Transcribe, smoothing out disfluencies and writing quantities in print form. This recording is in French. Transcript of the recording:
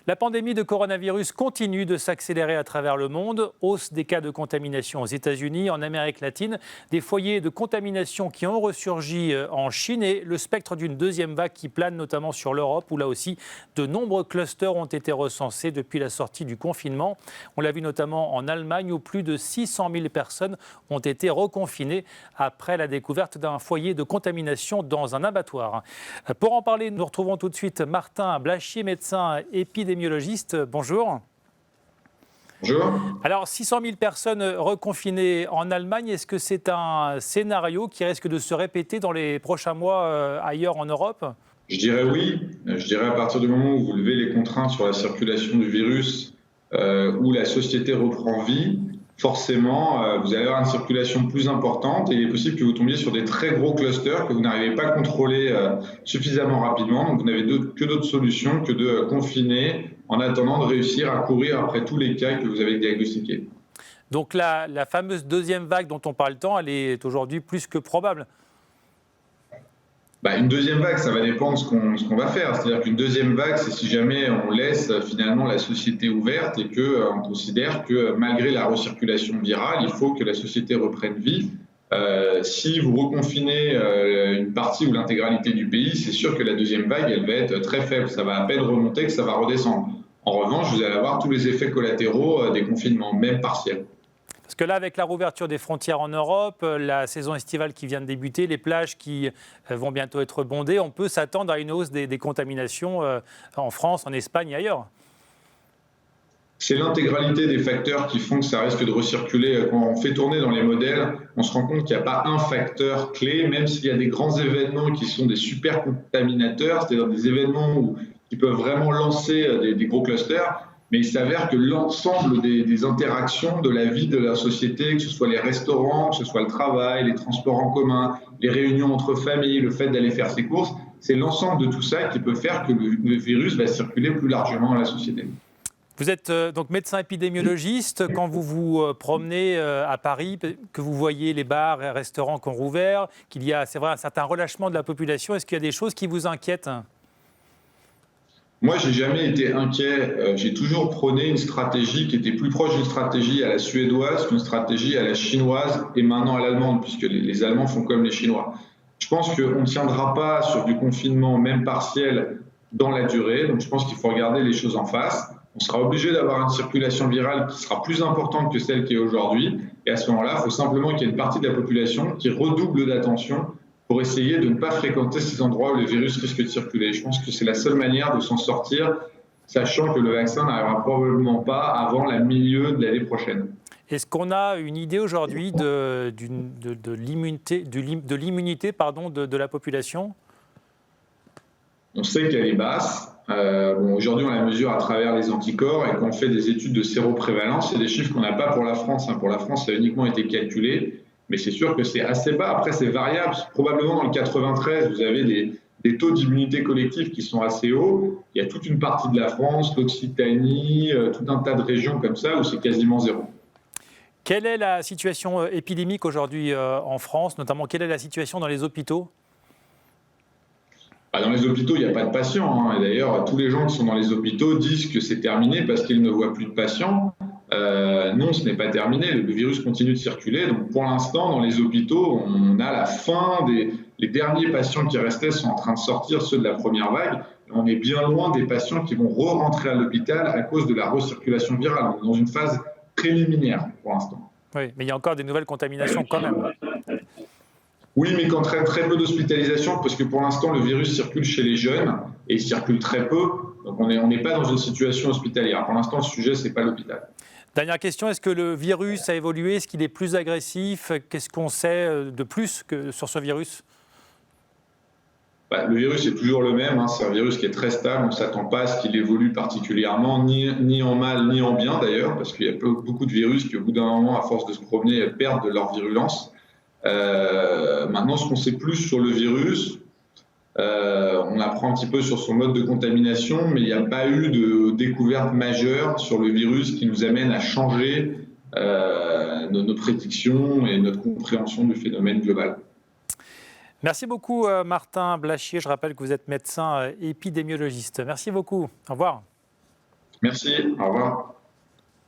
La pandémie de coronavirus continue de s'accélérer à travers le monde. Hausse des cas de contamination aux États-Unis, en Amérique latine, des foyers de contamination qui ont ressurgi en Chine et le spectre d'une deuxième vague qui plane notamment sur l'Europe où là aussi de nombreux clusters ont été recensés depuis la sortie du confinement. On l'a vu notamment en Allemagne où plus de 600 000 personnes ont été reconfinées après la découverte d'un foyer de contamination dans un abattoir. Pour en parler, nous retrouvons tout de suite Martin Blachier, médecin épidémiologiste. Bonjour. Bonjour. Alors, 600 000 personnes reconfinées en Allemagne, est-ce que c'est un scénario qui risque de se répéter dans les prochains mois ailleurs en Europe ? Je dirais oui. Je dirais à partir du moment où vous levez les contraintes sur la circulation du virus, où la société reprend vie, forcément, vous allez avoir une circulation plus importante et il est possible que vous tombiez sur des très gros clusters que vous n'arrivez pas à contrôler suffisamment rapidement. Donc, vous n'avez que d'autres solutions que de confiner en attendant de réussir à courir après tous les cas que vous avez diagnostiqués. Donc, la fameuse deuxième vague dont on parle tant, elle est aujourd'hui plus que probable. Une deuxième vague, ça va dépendre de ce qu'on va faire. C'est-à-dire qu'une deuxième vague, c'est si jamais on laisse finalement la société ouverte et qu'on considère que malgré la recirculation virale, il faut que la société reprenne vie. Si vous reconfinez une partie ou l'intégralité du pays, c'est sûr que la deuxième vague, elle va être très faible. Ça va à peine remonter que ça va redescendre. En revanche, vous allez avoir tous les effets collatéraux des confinements, même partiels. Parce que là, avec la rouverture des frontières en Europe, la saison estivale qui vient de débuter, les plages qui vont bientôt être bondées, on peut s'attendre à une hausse des contaminations en France, en Espagne et ailleurs. C'est l'intégralité des facteurs qui font que ça risque de recirculer. Quand on fait tourner dans les modèles, on se rend compte qu'il n'y a pas un facteur clé, même s'il y a des grands événements qui sont des super contaminateurs, c'est-à-dire des événements qui peuvent vraiment lancer des gros clusters. Mais il s'avère que l'ensemble des interactions de la vie de la société, que ce soit les restaurants, que ce soit le travail, les transports en commun, les réunions entre familles, le fait d'aller faire ses courses, c'est l'ensemble de tout ça qui peut faire que le virus va circuler plus largement dans la société. Vous êtes donc médecin épidémiologiste. Quand vous vous promenez à Paris, que vous voyez les bars et restaurants qui ont rouvert, qu'il y a, c'est vrai, un certain relâchement de la population, est-ce qu'il y a des choses qui vous inquiètent ? Moi, j'ai jamais été inquiet. J'ai toujours prôné une stratégie qui était plus proche d'une stratégie à la suédoise qu'une stratégie à la chinoise et maintenant à l'allemande, puisque les Allemands font comme les Chinois. Je pense qu'on ne tiendra pas sur du confinement, même partiel, dans la durée. Donc, je pense qu'il faut regarder les choses en face. On sera obligé d'avoir une circulation virale qui sera plus importante que celle qui est aujourd'hui. Et à ce moment-là, il faut simplement qu'il y ait une partie de la population qui redouble d'attention pour essayer de ne pas fréquenter ces endroits où le virus risque de circuler. Je pense que c'est la seule manière de s'en sortir, sachant que le vaccin n'arrivera probablement pas avant le milieu de l'année prochaine. Est-ce qu'on a une idée aujourd'hui de l'immunité de la population ? On sait qu'elle est basse. Aujourd'hui, on la mesure à travers les anticorps et quand on fait des études de séroprévalence, c'est des chiffres qu'on n'a pas pour la France. Pour la France, ça a uniquement été calculé. Mais c'est sûr que c'est assez bas. Après, c'est variable. Probablement dans le 93, vous avez des taux d'immunité collective qui sont assez hauts. Il y a toute une partie de la France, l'Occitanie, tout un tas de régions comme ça où c'est quasiment zéro. Quelle est la situation épidémique aujourd'hui en France, notamment quelle est la situation dans les hôpitaux ? Dans les hôpitaux, il n'y a pas de patients. Et d'ailleurs, tous les gens qui sont dans les hôpitaux disent que c'est terminé parce qu'ils ne voient plus de patients. Non, ce n'est pas terminé. Le virus continue de circuler. Donc, pour l'instant, dans les hôpitaux, on a la fin les derniers patients qui restaient sont en train de sortir, ceux de la première vague. On est bien loin des patients qui vont re-rentrer à l'hôpital à cause de la recirculation virale. On est dans une phase préliminaire pour l'instant. Oui, mais il y a encore des nouvelles contaminations quand même. Oui, mais quand très peu d'hospitalisations, parce que pour l'instant, le virus circule chez les jeunes et il circule très peu. Donc, on n'est pas dans une situation hospitalière. Pour l'instant, le sujet, ce n'est pas l'hôpital. Dernière question, est-ce que le virus a évolué ? Est-ce qu'il est plus agressif ? Qu'est-ce qu'on sait de plus sur ce virus ? Le virus est toujours le même. C'est un virus qui est très stable. On ne s'attend pas à ce qu'il évolue particulièrement, ni en mal, ni en bien d'ailleurs, parce qu'il y a beaucoup de virus qui, au bout d'un moment, à force de se promener, perdent de leur virulence. Maintenant, ce qu'on sait plus sur le virus, on apprend un petit peu sur son mode de contamination, mais il n'y a pas eu de découverte majeure sur le virus qui nous amène à changer nos prédictions et notre compréhension du phénomène global. Merci beaucoup Martin Blachier. Je rappelle que vous êtes médecin épidémiologiste. Merci beaucoup. Au revoir. Merci, au revoir.